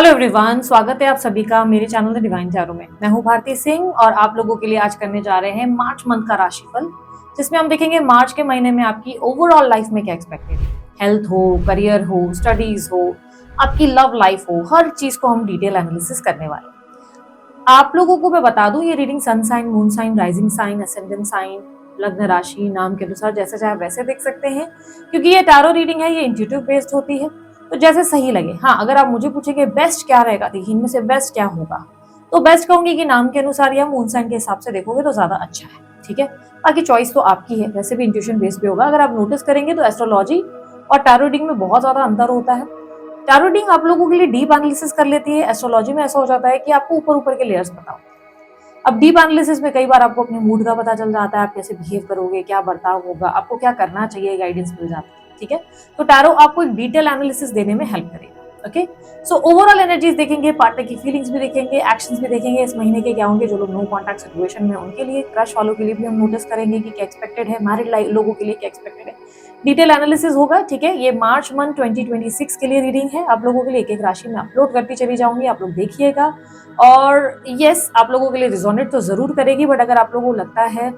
Hello everyone, स्वागत है आप सभी का मेरे चैनल द डिवाइन टैरो में। मैं हूं भारती सिंह और आप लोगों के लिए आज करने जा रहे हैं मार्च मंथ का राशिफल, जिसमें हम देखेंगे मार्च के महीने में आपकी ओवरऑल लाइफ में क्या एक्सपेक्टेड है। हेल्थ हो, करियर हो, स्टडीज हो, आपकी लव लाइफ हो, हर चीज को हम डिटेल एनालिसिस करने वाले हैं। आप लोगों को मैं बता दूं, ये reading sun sign, moon sign, rising sign, ascendant sign, लग्न राशि, नाम के अनुसार जैसे चाहे वैसे देख सकते हैं, क्योंकि ये टैरो रीडिंग है, ये इंट्यूटिव बेस्ड होती है, तो जैसे सही लगे। हाँ, अगर आप मुझे पूछेंगे बेस्ट क्या रहेगा, देखिए इनमें से बेस्ट क्या होगा, तो बेस्ट कहूंगी कि नाम के अनुसार या मून साइन के हिसाब से देखोगे तो ज्यादा अच्छा है। ठीक है, बाकी चॉइस तो आपकी है, वैसे भी इंट्यूशन बेस्ड भी होगा। अगर आप नोटिस करेंगे तो एस्ट्रोलॉजी और टैरो रीडिंग में बहुत ज्यादा अंतर होता है। टैरो रीडिंग आप लोगों के लिए डीप एनालिसिस कर लेती है, एस्ट्रोलॉजी में ऐसा हो जाता है कि आपको ऊपर ऊपर के लेयर्स पता होते हैं। अब डीप एनालिसिस में कई बार आपको अपने मूड का पता चल जाता है, आप कैसे बिहेव करोगे, क्या बर्ताव होगा, आपको क्या करना चाहिए, गाइडेंस मिल जाता है। ठीक है, तो टैरो आपको एक डिटेल एनालिसिस देने में हेल्प करेगा। ओके, सो ओवरऑल एनर्जीज देखेंगे, पार्टनर की फीलिंग्स भी देखेंगे, एक्शंस भी देखेंगे इस महीने के क्या होंगे। जो लोग नो कॉन्टैक्ट सिचुएशन में उनके लिए, क्रश वालों के लिए भी हम नोटिस करेंगे कि क्या एक्सपेक्टेड है, मैरिड लोगों के लिए क्या एक्सपेक्टेड है, डिटेल एनालिसिस होगा। ठीक है, ये मार्च मंथ 2026 के लिए रीडिंग है। आप लोगों के लिए एक एक राशि में अपलोड करती चली जाऊंगी, आप लोग देखिएगा। और यस, आप लोगों के लिए रिजोनेट तो जरूर करेगी, बट अगर आप लोगों को लगता है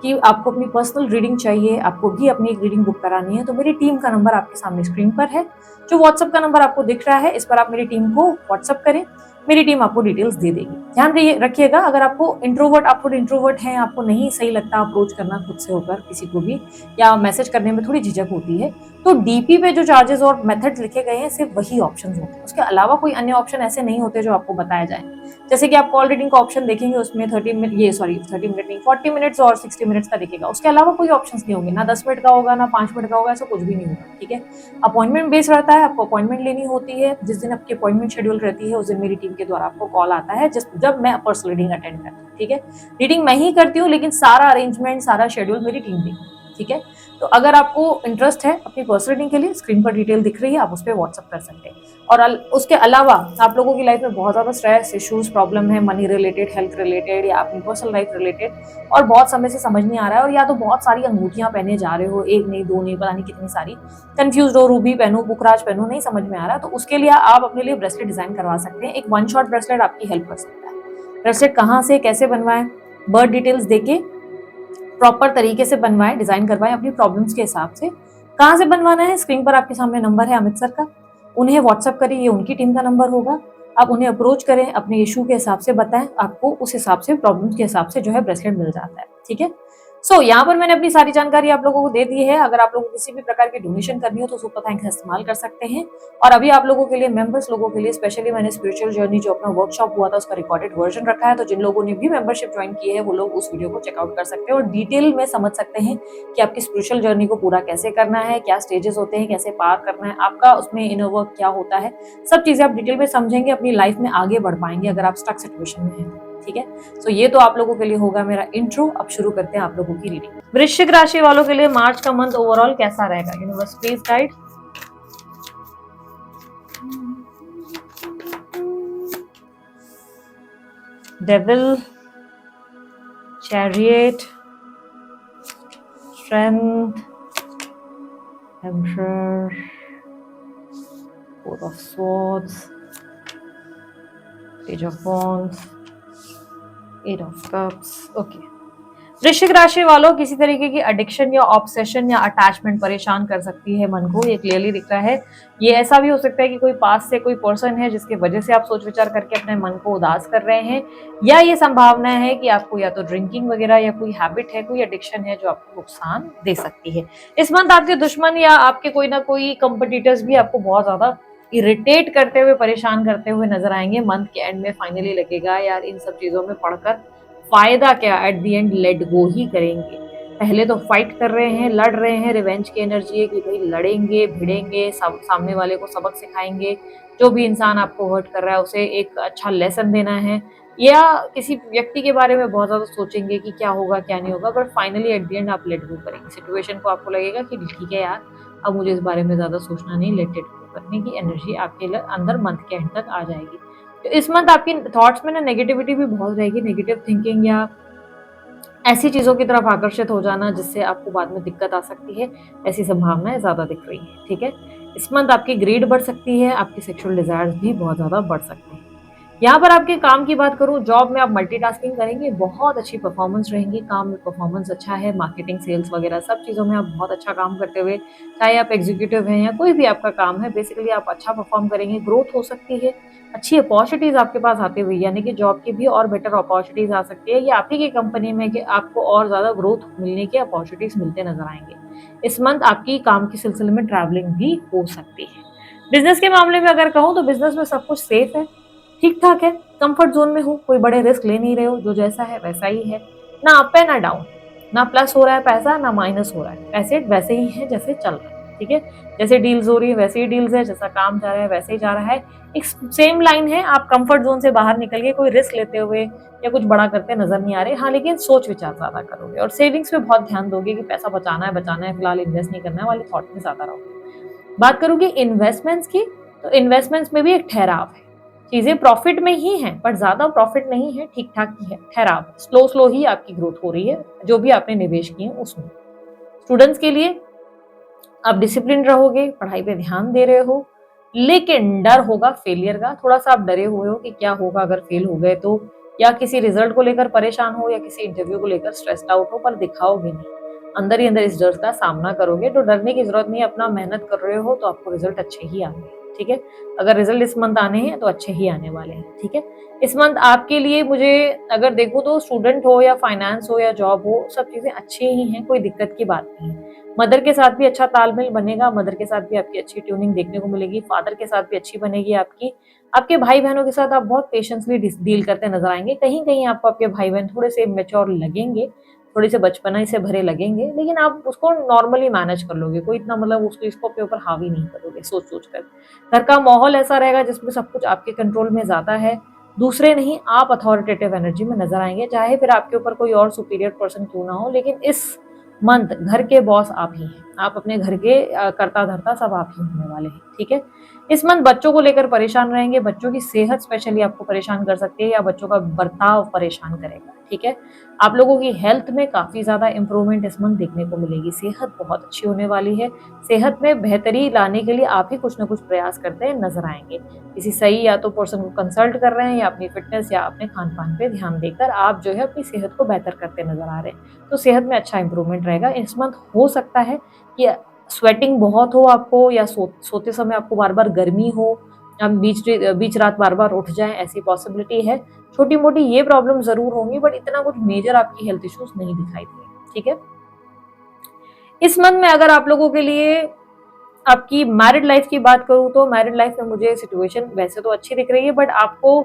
कि आपको अपनी पर्सनल रीडिंग चाहिए, आपको भी अपनी एक रीडिंग बुक करानी है, तो मेरी टीम का नंबर आपके सामने स्क्रीन पर है। जो व्हाट्सएप का नंबर आपको दिख रहा है, इस पर आप मेरी टीम को व्हाट्सएप करें, मेरी टीम आपको डिटेल्स दे देगी। ध्यान रखिएगा, अगर आपको इंट्रोवर्ट, आप थोड़े इंट्रोवर्ट हैं, आपको नहीं सही लगता अप्रोच करना खुद से होकर किसी को भी, या मैसेज करने में थोड़ी झिझक होती है, तो डीपी पे जो चार्जेस और मेथड्स लिखे गए हैं सिर्फ वही ऑप्शन होते हैं, उसके अलावा कोई अन्य ऑप्शन ऐसे नहीं होते जो आपको बताया जाए। जैसे कि आप कॉल रीडिंग का ऑप्शन देखेंगे, उसमें 30 मिनट, ये सॉरी 30 मिनट नहीं, 40 मिनट्स और 60 मिनट्स का दिखेगा, उसके अलावा कोई ऑप्शंस नहीं होंगे, ना 10 मिनट का होगा, ना 5 मिनट का होगा, ऐसा कुछ भी नहीं होगा। ठीक है, अपॉइंटमेंट बेस्ड रहता है, आपको अपॉइंटमेंट लेनी होती है। जिस दिन आपकी अपॉइंटमेंट शेड्यूल रहती है, उस दिन मेरी टीम के द्वारा आपको कॉल आता है, जब मैं पर्सनल रीडिंग अटेंड करती हूँ। ठीक है, रीडिंग मैं ही करती हूँ, लेकिन सारा अरेंजमेंट, सारा शेड्यूल मेरी टीम देखती है। ठीक है, तो अगर आपको इंटरेस्ट है अपनी पर्सनल रीडिंग के लिए, स्क्रीन पर डिटेल दिख रही है, आप उस पर व्हाट्सअप कर सकते हैं। और उसके अलावा आप लोगों की लाइफ में बहुत ज्यादा स्ट्रेस, इश्यूज, प्रॉब्लम है, मनी रिलेटेड, हेल्थ रिलेटेड, या अपनी पर्सनल लाइफ रिलेटेड, और बहुत समय से समझ नहीं आ रहा है, और या तो बहुत सारी अंगूठियां पहने जा रहे हो, एक नहीं, दो नहीं, पता नहीं कितनी सारी, कंफ्यूज हो, रूबी पहनूं, पुखराज पहनूं, नहीं समझ में आ रहा है, तो उसके लिए आप अपने लिए ब्रेसलेट डिजाइन करवा सकते हैं। एक वन शॉट ब्रेसलेट आपकी हेल्प कर सकता है। ब्रेसलेट कहाँ से कैसे बनवाएं, बर्थ डिटेल्स देके प्रॉपर तरीके से बनवाएं, डिजाइन करवाएं अपनी प्रॉब्लम्स के हिसाब से। कहाँ से बनवाना है, स्क्रीन पर आपके सामने नंबर है अमित सर का, उन्हें व्हाट्सअप करें, ये उनकी टीम का नंबर होगा। आप उन्हें अप्रोच करें, अपने इशू के हिसाब से बताएं, आपको उस हिसाब से, प्रॉब्लम्स के हिसाब से जो है ब्रेसलेट मिल जाता है। ठीक है, सो यहाँ पर मैंने अपनी सारी जानकारी आप लोगों को दे दी है। अगर आप लोगों को किसी भी प्रकार की डोनेशन करनी हो तो सुपर थैंक्स का इस्तेमाल कर सकते हैं। और अभी आप लोगों के लिए, मेंबर्स लोगों के लिए स्पेशली मैंने स्पिरिचुअल जर्नी जो अपना वर्कशॉप हुआ था उसका रिकॉर्डेड वर्जन रखा है, तो जिन लोगों ने भी मेंबरशिप ज्वाइन की है वो लोग उस वीडियो को चेकआउट कर सकते हैं और डिटेल में समझ सकते हैं कि आपकी स्पिरिचुअल जर्नी को पूरा कैसे करना है, क्या स्टेजेस होते हैं, कैसे पार करना है, आपका उसमें इनर वर्क क्या होता है। सब चीजें आप डिटेल में समझेंगे, अपनी लाइफ में आगे बढ़ पाएंगे अगर आप स्टक सिचुएशन में हैं। ठीक है, सो ये तो आप लोगों के लिए होगा मेरा इंट्रो। अब शुरू करते हैं आप लोगों की रीडिंग। वृश्चिक राशि वालों के लिए मार्च का मंथ ओवरऑल कैसा रहेगा, universe please guide. Devil, chariot, strength, emperor, four of swords, page of wands, eight of cups. Okay, वृश्चिक राशि वालों, किसी तरीके की एडिक्शन या ऑब्सेशन या अटैचमेंट परेशान कर सकती है मन को, ये क्लियरली दिख रहा है। ये ऐसा भी हो सकता है कि कोई पास से कोई पर्सन है जिसके वजह से आप सोच विचार करके अपने मन को उदास कर रहे हैं, या ये संभावना है कि आपको या तो ड्रिंकिंग वगैरह या कोई हैबिट है, कोई एडिक्शन है जो आपको नुकसान दे सकती है। इस मंथ आपके दुश्मन या आपके कोई ना कोई कंपिटिटर्स भी आपको बहुत ज्यादा इरिटेट करते हुए, परेशान करते हुए नजर आएंगे। मंथ के एंड में फाइनली लगेगा यार इन सब चीजों में पढ़कर फायदा क्या, at the end let go ही करेंगे। पहले तो फाइट कर रहे हैं, लड़ रहे हैं, रिवेंज की एनर्जी है कि भाई लड़ेंगे, भिड़ेंगे, सामने वाले को सबक सिखाएंगे, जो भी इंसान आपको हर्ट कर रहा है उसे एक अच्छा लेसन देना है, या किसी व्यक्ति के बारे में बहुत ज्यादा सोचेंगे कि क्या होगा क्या नहीं होगा, but finally at the and आप लेट गो करेंगे सिचुएशन को। आपको लगेगा कि ठीक है यार, अब मुझे इस बारे में ज्यादा सोचना नहीं, लेट इट गो करने की एनर्जी आपके अंदर मंथ के एंड तक आ जाएगी। तो इस मंथ आपकी थॉट्स में ना नेगेटिविटी भी बहुत रहेगी, नेगेटिव थिंकिंग या ऐसी चीजों की तरफ आकर्षित हो जाना जिससे आपको बाद में दिक्कत आ सकती है, ऐसी संभावनाएं ज्यादा दिख रही है। ठीक है, इस मंथ आपकी ग्रीड बढ़ सकती है, आपकी सेक्सुअल डिजायर्स भी बहुत ज़्यादा बढ़ सकते हैं। यहाँ पर आपके काम की बात करूँ, जॉब में आप मल्टीटास्किंग करेंगे, बहुत अच्छी परफॉर्मेंस रहेंगी, काम में परफॉर्मेंस अच्छा है, मार्केटिंग, सेल्स वगैरह सब चीज़ों में आप बहुत अच्छा काम करते हुए, चाहे आप एग्जीक्यूटिव हैं या कोई भी आपका काम है, बेसिकली आप अच्छा परफॉर्म करेंगे, ग्रोथ हो सकती है, अच्छी अपॉर्चुनिटीज़ आपके पास आती हुई, यानी कि जॉब की भी और बेटर अपॉर्चुनिटीज़ आ सकती है, या आप ही की कंपनी में कि आपको और ज़्यादा ग्रोथ मिलने की अपॉर्चुनिटीज़ मिलते नजर आएंगे। इस मंथ आपकी काम के सिलसिले में ट्रैवलिंग भी हो सकती है। बिजनेस के मामले में अगर कहूँ तो बिजनेस में सब कुछ सेफ है, ठीक ठाक है, कंफर्ट जोन में हो, कोई बड़े रिस्क ले नहीं रहे हो, जो जैसा है वैसा ही है, ना अप है ना डाउन, ना प्लस हो रहा है पैसा ना माइनस हो रहा है, पैसे वैसे ही है जैसे चल रहा है, ठीक है। जैसे डील्स हो रही है वैसे ही डील्स है, जैसा काम जा रहा है वैसे ही जा रहा है, एक सेम लाइन है। आप कंफर्ट जोन से बाहर निकल के कोई रिस्क लेते हुए या कुछ बड़ा करते नजर नहीं आ रहे। हाँ, लेकिन सोच विचार ज्यादा करोगे और सेविंग्स पे बहुत ध्यान दोगे कि पैसा बचाना है, फिलहाल इन्वेस्ट नहीं करना है वाले थॉट में ज्यादा रहोगे। बात करूंगी इन्वेस्टमेंट्स की, तो इन्वेस्टमेंट्स में भी एक ठहराव है, चीजें प्रॉफिट में ही हैं पर ज्यादा प्रॉफिट नहीं है, ठीक ठाक ही है, ठहराव, स्लो स्लो ही आपकी ग्रोथ हो रही है जो भी आपने निवेश किए उसमें। स्टूडेंट्स के लिए आप डिसिप्लिन रहोगे, पढ़ाई पे ध्यान दे रहे हो, लेकिन डर होगा फेलियर का, थोड़ा सा आप डरे हुए हो कि क्या होगा अगर फेल हो गए तो, या किसी रिजल्ट को लेकर परेशान हो या किसी इंटरव्यू को लेकर स्ट्रेस्ड आउट हो, पर दिखाओगे नहीं, अंदर ही अंदर इस डर का सामना करोगे। तो डरने की जरूरत नहीं, अपना मेहनत कर रहे हो तो आपको रिजल्ट अच्छे ही आने हैं, ठीक है। अगर रिजल्ट इस मंथ आने हैं तो अच्छे ही आने वाले हैं, ठीक है। इस मंथ आपके लिए मुझे अगर देखूं तो स्टूडेंट हो या फाइनेंस हो या जॉब हो, सब चीजें अच्छी ही हैं, कोई दिक्कत की बात नहीं है। मदर के साथ भी अच्छा तालमेल बनेगा, मदर के साथ भी आपकी अच्छी ट्यूनिंग देखने को मिलेगी, फादर के साथ भी अच्छी बनेगी आपकी। आपके भाई बहनों के साथ आप बहुत पेशेंसली डील करते नजर आएंगे। कहीं कहीं आपको आपके भाई बहन थोड़े से मेच्योर लगेंगे, थोड़े से बचपना से भरे लगेंगे, लेकिन आप उसको नॉर्मली मैनेज कर लोगे, कोई इतना मतलब उसको इसको अपने ऊपर हावी नहीं करोगे सोच सोच कर। घर का माहौल ऐसा रहेगा जिसमें सब कुछ आपके कंट्रोल में ज्यादा है, दूसरे नहीं आप अथॉरिटेटिव एनर्जी में नजर आएंगे, चाहे फिर आपके ऊपर कोई और सुपीरियर पर्सन क्यों ना हो, लेकिन इस मंथ घर के बॉस आप ही हैं, आप अपने घर के कर्ता धर्ता सब आप ही होने वाले हैं, ठीक है। इस मंथ बच्चों को लेकर परेशान रहेंगे, बच्चों की सेहत स्पेशली आपको परेशान कर सकती है या बच्चों का बर्ताव परेशान करेगा, ठीक है। आप लोगों की हेल्थ में काफी ज्यादा इंप्रूवमेंट इस मंथ देखने को मिलेगी, सेहत बहुत अच्छी होने वाली है, सेहत में बेहतरी लाने के लिए आप ही कुछ ना कुछ प्रयास करते नजर आएंगे। किसी सही या तो पर्सन को कंसल्ट कर रहे हैं या अपनी फिटनेस या अपने खान पान पे ध्यान देकर आप जो है अपनी सेहत को बेहतर करते नजर आ रहे हैं, तो सेहत में अच्छा इंप्रूवमेंट रहेगा। इस मंथ हो सकता है कि स्वेटिंग बहुत हो आपको, या सोते समय आपको बार बार गर्मी हो, या बीच रात बार बार उठ जाए, ऐसी पॉसिबिलिटी है। छोटी मोटी ये प्रॉब्लम जरूर होंगी, बट इतना कुछ मेजर आपकी हेल्थ इश्यूज नहीं दिखाई देंगे, ठीक है। इस मंथ में अगर आप लोगों के लिए आपकी मैरिड लाइफ की बात करूं तो मैरिड लाइफ में मुझे सिचुएशन वैसे तो अच्छी दिख रही है, बट आपको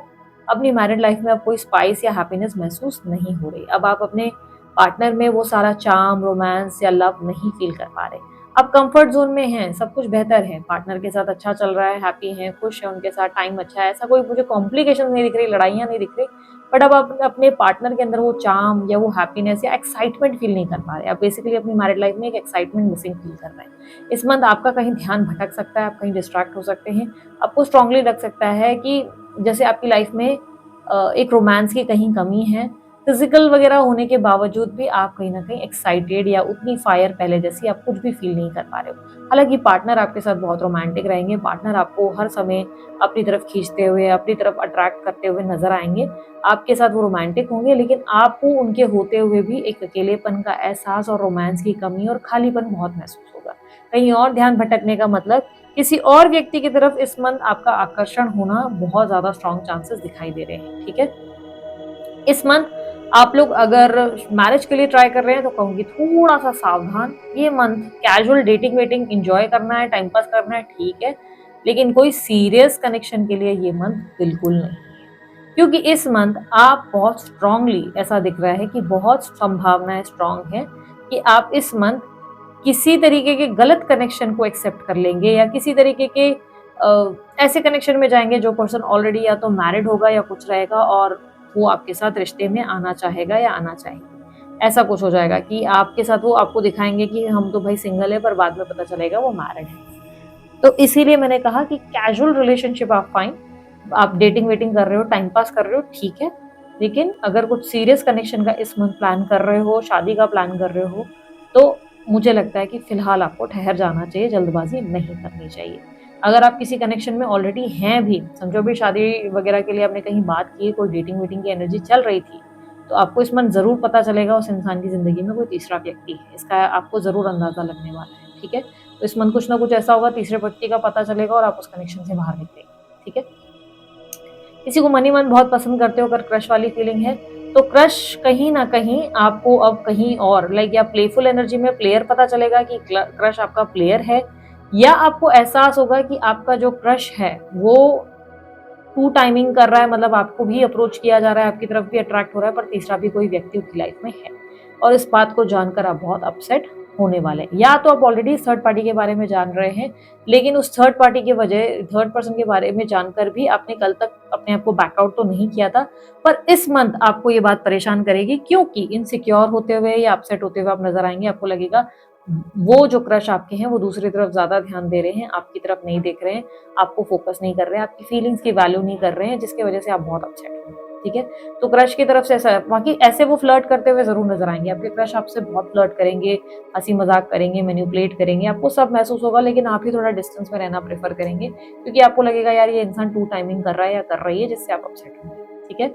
अपनी मैरिड लाइफ में अब कोई स्पाइस या हैप्पीनेस महसूस नहीं हो रही। अब आप अपने पार्टनर में वो सारा चार्म, रोमांस या लव नहीं फील कर पा रहे। आप कंफर्ट जोन में हैं, सब कुछ बेहतर है, पार्टनर के साथ अच्छा चल रहा है, हैप्पी हैं, खुश है, उनके साथ टाइम अच्छा है, ऐसा कोई मुझे कॉम्प्लिकेशन नहीं दिख रही, लड़ाइयाँ नहीं दिख रही, बट अब आप अपने पार्टनर के अंदर वो चार्म या वो हैप्पीनेस या एक्साइटमेंट फील नहीं कर पा रहे। आप बेसिकली अपनी मैरिड लाइफ में एक एक्साइटमेंट मिसिंग फील कर रहे हैं। इस मंथ आपका कहीं ध्यान भटक सकता है, आप कहीं डिस्ट्रैक्ट हो सकते हैं, आपको स्ट्रांगली लग सकता है कि जैसे आपकी लाइफ में एक रोमांस की कहीं कमी है, फिजिकल वगैरह होने के बावजूद भी आप कहीं ना कहीं एक्साइटेड या उतनी फायर पहले जैसी आप कुछ भी फील नहीं कर पा रहे हो। हालांकि पार्टनर आपके साथ बहुत रोमांटिक रहेंगे, पार्टनर आपको हर समय अपनी तरफ खींचते हुए, अपनी तरफ अट्रैक्ट करते हुए नजर आएंगे, आपके साथ वो रोमांटिक होंगे, लेकिन आपको उनके होते हुए भी एक अकेलेपन का एहसास और रोमांस की कमी और खालीपन बहुत महसूस होगा। कहीं और ध्यान भटकने का मतलब किसी और व्यक्ति की तरफ इस मंथ आपका आकर्षण होना बहुत ज्यादा स्ट्रॉन्ग चांसेस दिखाई दे रहे हैं, ठीक है। इस मंथ आप लोग अगर मैरिज के लिए ट्राई कर रहे हैं तो कहूंगी थोड़ा सा सावधान। ये month casual dating waiting enjoy करना है, टाइम पास करना है, ठीक है, लेकिन कोई सीरियस कनेक्शन के लिए ये मंथ बिल्कुल नहीं है, क्योंकि इस मंथ आप बहुत स्ट्रांगली, ऐसा दिख रहा है कि बहुत संभावनाएं स्ट्रांग है कि आप इस मंथ किसी तरीके के गलत कनेक्शन को एक्सेप्ट कर लेंगे या किसी तरीके के ऐसे कनेक्शन में जाएंगे जो पर्सन ऑलरेडी या तो मैरिड होगा या कुछ रहेगा और वो आपके साथ रिश्ते में आना चाहेगा या आना चाहेगी। ऐसा कुछ हो जाएगा कि आपके साथ वो आपको दिखाएंगे कि हम तो भाई सिंगल है, पर बाद में पता चलेगा वो मैरिड है। तो इसीलिए मैंने कहा कि कैजुअल रिलेशनशिप आप फाइन, आप डेटिंग वेटिंग कर रहे हो, टाइम पास कर रहे हो, ठीक है, लेकिन अगर कुछ सीरियस कनेक्शन का इस मंथ प्लान कर रहे हो, शादी का प्लान कर रहे हो, तो मुझे लगता है कि फिलहाल आपको ठहर जाना चाहिए, जल्दबाजी नहीं करनी चाहिए। अगर आप किसी कनेक्शन में ऑलरेडी हैं भी, समझो भी शादी वगैरह के लिए आपने कहीं बात की, कोई डेटिंग वेटिंग की एनर्जी चल रही थी, तो आपको इस मंथ ज़रूर पता चलेगा उस इंसान की ज़िंदगी में कोई तीसरा व्यक्ति है। इसका आपको ज़रूर अंदाज़ा लगने वाला है, ठीक है? तो इस मंथ कुछ ना कुछ ऐसा होगा, तीसरे व्यक्ति का पता चलेगा और आप उस कनेक्शन से बाहर निकलेंगे, ठीक है? किसी को मन ही मन बहुत पसंद करते हो, अगर क्रश वाली फीलिंग है, तो क्रश कहीं ना कहीं आपको अब कहीं और लाइक या प्लेफुल एनर्जी में प्लेयर पता चलेगा कि क्रश आपका प्लेयर है, या आपको एहसास होगा कि आपका जो क्रश है वो टू टाइमिंग कर रहा है, मतलब आपको भी अप्रोच किया जा रहा है, आपकी तरफ भी अट्रैक्ट हो रहा है, पर तीसरा भी कोई व्यक्ति उसकी लाइफ में है, और इस बात को जानकर आप बहुत अपसेट होने वाले हैं। या तो आप ऑलरेडी थर्ड पार्टी के बारे में जान रहे हैं, लेकिन उस थर्ड पार्टी के वजह थर्ड पर्सन के बारे में जानकर भी आपने कल तक अपने आप को बैकआउट तो नहीं किया था, पर इस मंथ आपको ये बात परेशान करेगी, क्योंकि इनसिक्योर होते हुए या अपसेट होते हुए आप नजर आएंगे। आपको लगेगा वो जो क्रश आपके हैं वो दूसरी तरफ ज्यादा ध्यान दे रहे हैं, आपकी तरफ नहीं देख रहे हैं, आपको फोकस नहीं कर रहे हैं, आपकी फीलिंग्स की वैल्यू नहीं कर रहे हैं, जिसकी वजह से आप बहुत अपसेट हैं, ठीक है? तो क्रश की तरफ से ऐसा, बाकी ऐसे वो फ्लर्ट करते हुए जरूर नजर आएंगे, आपके क्रश आपसे बहुत फ्लर्ट करेंगे, हंसी मजाक करेंगे, मैनिपुलेट करेंगे, आपको सब महसूस होगा, लेकिन आप ही थोड़ा डिस्टेंस में रहना प्रेफर करेंगे, क्योंकि आपको लगेगा यार ये इंसान टू टाइमिंग कर रहा है या कर रही है, जिससे आप अपसेट होंगे, ठीक है?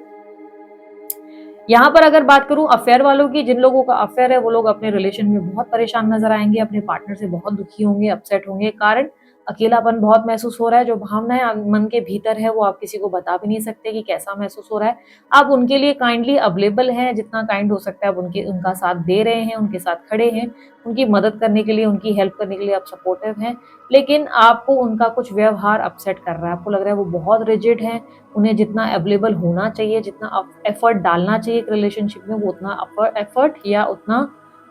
यहाँ पर अगर बात करूं अफेयर वालों की, जिन लोगों का अफेयर है वो लोग अपने रिलेशन में बहुत परेशान नजर आएंगे, अपने पार्टनर से बहुत दुखी होंगे, अपसेट होंगे, कारण अकेलापन बहुत महसूस हो रहा है। जो भावनाएं मन के भीतर है वो आप किसी को बता भी नहीं सकते कि कैसा महसूस हो रहा है। आप उनके लिए काइंडली अवेलेबल हैं, जितना काइंड हो सकता है आप उनका साथ दे रहे हैं, उनके साथ खड़े हैं, उनकी मदद करने के लिए, उनकी हेल्प करने के लिए आप सपोर्टिव हैं, लेकिन आपको उनका कुछ व्यवहार अपसेट कर रहा है। आपको लग रहा है वो बहुत रिजिड है, उन्हें जितना अवेलेबल होना चाहिए, जितना एफर्ट डालना चाहिए एक रिलेशनशिप में, वो उतना एफर्ट या उतना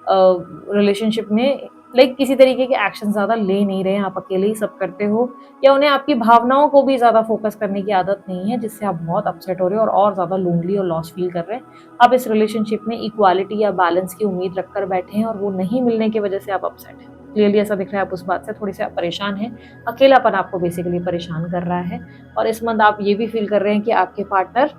रिलेशनशिप में लाइक किसी तरीके के एक्शन ज्यादा ले नहीं रहे हैं, आप अकेले ही सब करते हो, या उन्हें आपकी भावनाओं को भी ज्यादा फोकस करने की आदत नहीं है, जिससे आप बहुत अपसेट हो रहे हो और ज्यादा लोनली और लॉस फील कर रहे हैं। आप इस रिलेशनशिप में इक्वालिटी या बैलेंस की उम्मीद रखकर बैठे हैं और वो नहीं मिलने की वजह से आप अपसेट हैं। क्लियरली ऐसा दिख रहा है, आप उस बात से थोड़ी सी परेशान हैं, अकेलापन आपको बेसिकली परेशान कर रहा है। और इस मंथ आप ये भी फील कर रहे हैं कि आपके पार्टनर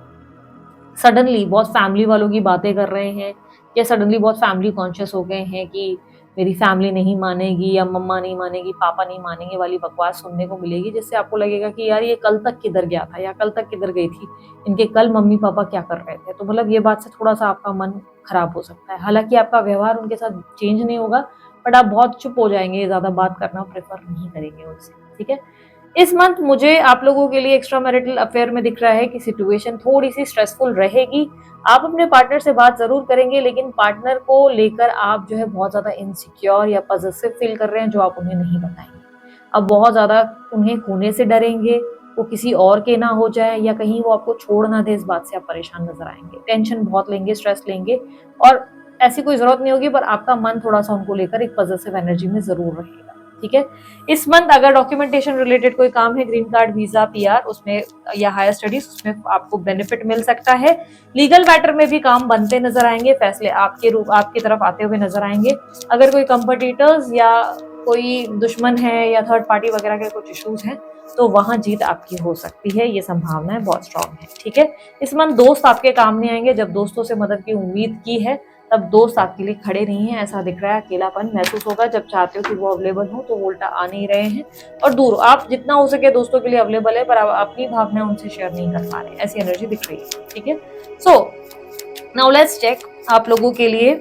सडनली बहुत फैमिली वालों की बातें कर रहे हैं, या सडनली बहुत फैमिली कॉन्शियस हो गए हैं कि मेरी फैमिली नहीं मानेगी, या मम्मा नहीं मानेगी, पापा नहीं मानेंगे वाली बकवास सुनने को मिलेगी, जिससे आपको लगेगा कि यार ये कल तक किधर गया था या कल तक किधर गई थी, इनके कल मम्मी पापा क्या कर रहे थे। तो मतलब ये बात से थोड़ा सा आपका मन खराब हो सकता है। हालांकि आपका व्यवहार उनके साथ चेंज नहीं होगा, बट आप बहुत चुप हो जाएंगे, ज्यादा बात करना प्रेफर नहीं करेंगे उनसे, ठीक है? इस मंथ मुझे आप लोगों के लिए एक्स्ट्रा मैरिटल अफेयर में दिख रहा है कि सिचुएशन थोड़ी सी स्ट्रेसफुल रहेगी। आप अपने पार्टनर से बात जरूर करेंगे, लेकिन पार्टनर को लेकर आप जो है बहुत ज्यादा इनसिक्योर या पॉजिटिव फील कर रहे हैं, जो आप उन्हें नहीं बताएंगे। अब बहुत ज्यादा उन्हें खोने से डरेंगे, वो किसी और के ना हो जाए, या कहीं वो आपको छोड़ ना दे, इस बात से आप परेशान नजर आएंगे, टेंशन बहुत लेंगे, स्ट्रेस लेंगे, और ऐसी कोई जरूरत नहीं होगी, पर आपका मन थोड़ा सा उनको लेकर एक पॉजिटिव एनर्जी में जरूर रहेगा, ठीक है? इस मंथ अगर डॉक्यूमेंटेशन रिलेटेड कोई काम है, ग्रीन कार्ड, वीजा, पीआर, उसमें या हायर स्टडीज, उसमें आपको बेनिफिट मिल सकता है। लीगल मैटर में भी काम बनते नजर आएंगे, फैसले आपकी तरफ आते हुए नजर आएंगे। अगर कोई कंपटीटर्स या कोई दुश्मन है या थर्ड पार्टी वगैरह के कुछ इश्यूज हैं, तो वहां जीत आपकी हो सकती है, ये संभावनाएं बहुत स्ट्रांग है, ठीक है? इस मंथ दोस्त आपके काम नहीं आएंगे। जब दोस्तों से मदद की उम्मीद की है, तब दोस्त आपके लिए खड़े नहीं है, ऐसा दिख रहा है। अकेलापन महसूस होगा, जब चाहते हो कि वो अवेलेबल हो तो वो उल्टा आ नहीं रहे हैं, और दूर आप जितना हो सके दोस्तों के लिए अवेलेबल है, पर आप अपनी भावनाएं उनसे शेयर नहीं कर पा रहे, ऐसी एनर्जी दिख रही है, ठीक है? सो नाउ लेट्स चेक आप लोगों के लिए।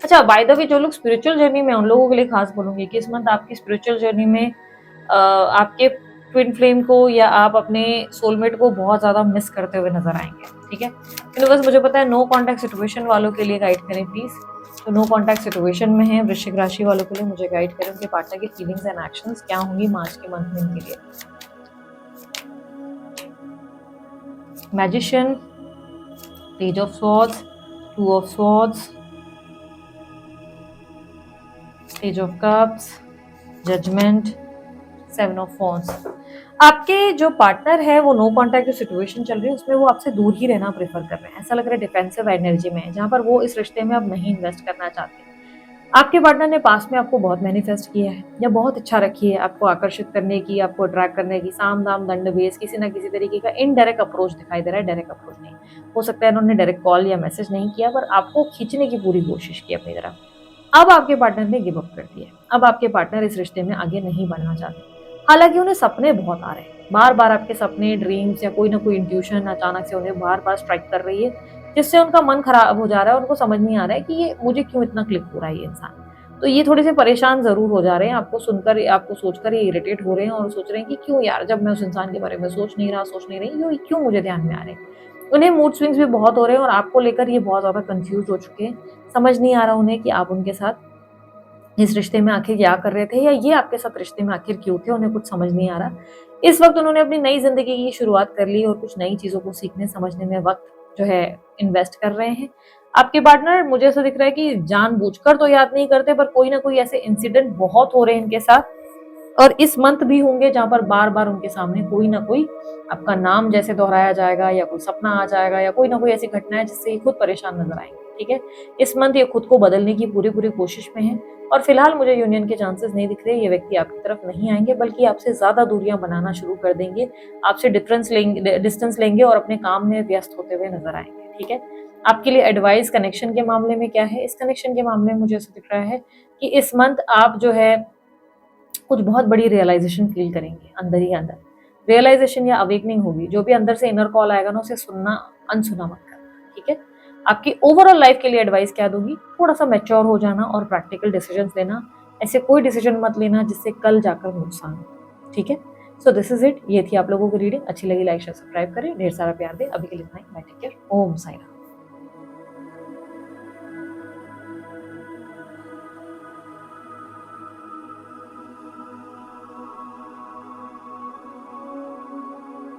अच्छा, बाय द वे, जो लोग स्पिरिचुअल जर्नी में, उन लोगों के लिए खास बोलूंगी कि इस मंथ आपकी स्पिरिचुअल जर्नी में आपके ट्विन फ्लेम को या आप अपने सोलमेट को बहुत ज्यादा मिस करते हुए नजर आएंगे, ठीक है? यूनिवर्स मुझे पता है नो कांटेक्ट सिचुएशन वालों के लिए गाइड करें प्लीज। तो नो कांटेक्ट सिचुएशन में है वृश्चिक राशि वालों के लिए मुझे गाइड करें, उनके पार्टनर की फीलिंग्स एंड एक्शंस क्या होंगी मार्च के मंथ में इनके लिए। Magician, page of swords, two of swords, page of cups, judgement, seven of wands. आपके जो पार्टनर है वो नो कांटेक्ट जो सिचुएशन चल रही है उसमें वो आपसे दूर ही रहना प्रेफर कर रहे हैं। ऐसा लग रहा है डिफेंसिव एनर्जी में है, जहां पर वो इस रिश्ते में अब नहीं इन्वेस्ट करना चाहते। आपके पार्टनर ने पास में आपको बहुत मैनिफेस्ट किया है या बहुत इच्छा रखी है आपको आकर्षित करने की, आपको अट्रैक्ट करने की, साम दाम दंड भेद किसी ना किसी तरीके का इनडायरेक्ट अप्रोच दिखाई दे रहा है। डायरेक्ट अप्रोच नहीं हो सकता है, उन्होंने डायरेक्ट कॉल या मैसेज नहीं किया, पर आपको खींचने की पूरी कोशिश की अपनी तरफ। अब आपके पार्टनर ने गिव अप कर दिया। अब आपके पार्टनर इस रिश्ते में आगे नहीं बढ़ना चाहते। हालांकि उन्हें सपने बहुत आ रहे हैं, बार बार आपके सपने, ड्रीम्स या कोई ना कोई इंट्यूशन अचानक से उन्हें बार बार स्ट्राइक कर रही है, जिससे उनका मन खराब हो जा रहा है। उनको समझ नहीं आ रहा है कि ये मुझे क्यों इतना क्लिक हो रहा है ये इंसान। तो ये थोड़े से परेशान जरूर हो जा रहे हैं, आपको सुनकर, आपको सोचकर ये इरिटेट हो रहे हैं और सोच रहे हैं कि क्यों यार, जब मैं उस इंसान के बारे में सोच नहीं रही, ये क्यों मुझे ध्यान में आ रहे हैं। उन्हें मूड स्विंग्स भी बहुत हो रहे हैं और आपको लेकर ये बहुत ज्यादा कंफ्यूज हो चुके हैं। समझ नहीं आ रहा उन्हें कि आप उनके साथ इस रिश्ते में आखिर क्या कर रहे थे, या ये आपके साथ रिश्ते में आखिर क्यों थे, उन्हें कुछ समझ नहीं आ रहा। इस वक्त उन्होंने अपनी नई जिंदगी की शुरुआत कर ली और कुछ नई चीजों को सीखने समझने में वक्त जो है इन्वेस्ट कर रहे हैं। आपके पार्टनर, मुझे ऐसा दिख रहा है कि जानबूझकर तो याद नहीं करते, पर कोई ना कोई ऐसे इंसिडेंट बहुत हो रहे हैं इनके साथ, और इस मंथ भी होंगे जहां पर बार बार उनके सामने कोई ना कोई आपका नाम जैसे दोहराया जाएगा, या कोई सपना आ जाएगा, या कोई ना कोई ऐसी घटना है जिससे ये खुद परेशान नजर आएंगे। ठीक है, इस मंथ ये खुद को बदलने की पूरी पूरी कोशिश में है, और फिलहाल मुझे यूनियन के चांसेस नहीं दिख रहे। ये व्यक्ति आपकी तरफ नहीं आएंगे, बल्कि आपसे ज्यादा दूरियां बनाना शुरू कर देंगे, आपसे डिस्टेंस लेंगे और अपने काम में व्यस्त होते हुए नजर आएंगे। ठीक है, आपके लिए एडवाइस कनेक्शन के मामले में क्या है? इस कनेक्शन के मामले में मुझे ऐसा दिख रहा है कि इस मंथ आप जो है कुछ बहुत बड़ी रियलाइजेशन फील करेंगे, अंदर ही अंदर रियलाइजेशन या अवेकनिंग होगी। जो भी अंदर से इनर कॉल आएगा ना, उसे सुनना, अनसुना मत करना। ठीक है, आपकी ओवरऑल लाइफ के लिए एडवाइस क्या दूंगी, थोड़ा सा मैच्योर हो जाना और प्रैक्टिकल डिसीजंस लेना। ऐसे कोई डिसीजन मत लेना जिससे कल जाकर नुकसान हो। ठीक है, सो दिस इज इट। ये थी आप लोगों की रीडिंग। अच्छी लगी लाइक शेयर सब्सक्राइब करें, ढेर सारा प्यार दे। अभी के लिए इतना ही। Bye, take care, Om Sai Ram.